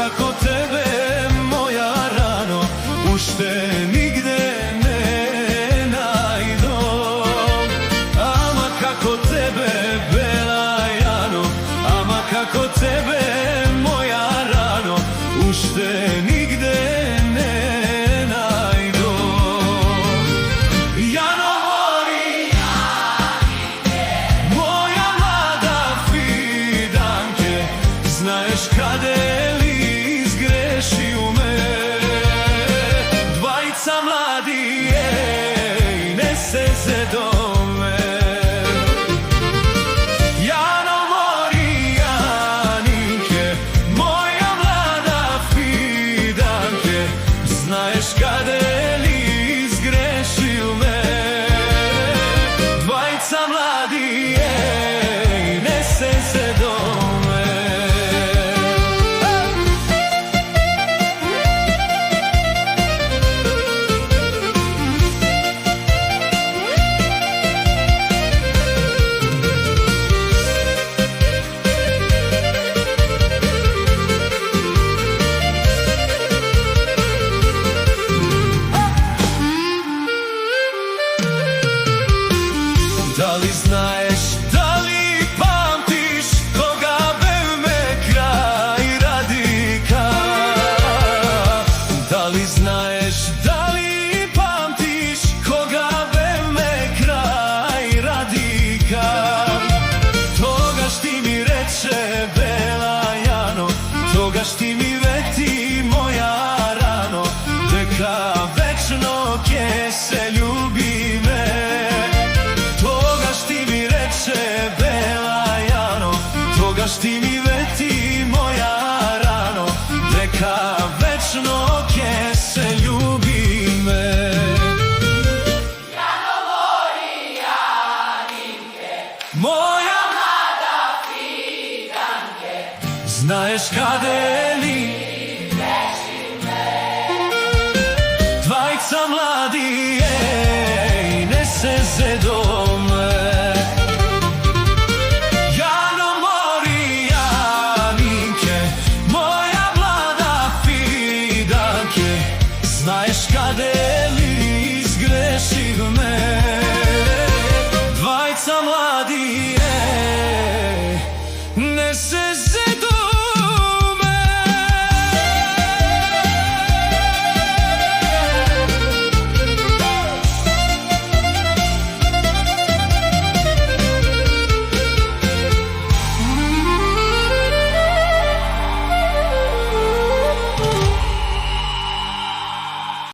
kako tebe moja rano ušte nigde ne najdom. Ama kako tebe bela Jano, ama kako tebe moja rano ušte nigde ne najdom. Jano mori, moja mlada fidanke, znaješ kade li izgreši u me. Dvajica mladi, ej, nese se do me. Jano mori, Janinke, moja mlada fidanke, znaješ kade li izgreši u me. Dvajica mladi, ej, nese se do me. Da li znaješ, da li pamtiš koga beu me kraj radika? Da li znaješ, da li pamtiš koga beu me kraj radika? Toga šti mi reče bela Jano, toga šti mi veti moja rano, deka večno ke se ljubi me. Bela Jano, toga šti mi veti moja rano, neka večno ke se ljubi me. Jano mori, Janinke, Moja mlada fidanke, znaješ kade li izgreši me. dvajica mladi, ej, nese se do me. Znaješ kade li izgreših me. Dvajica mladi,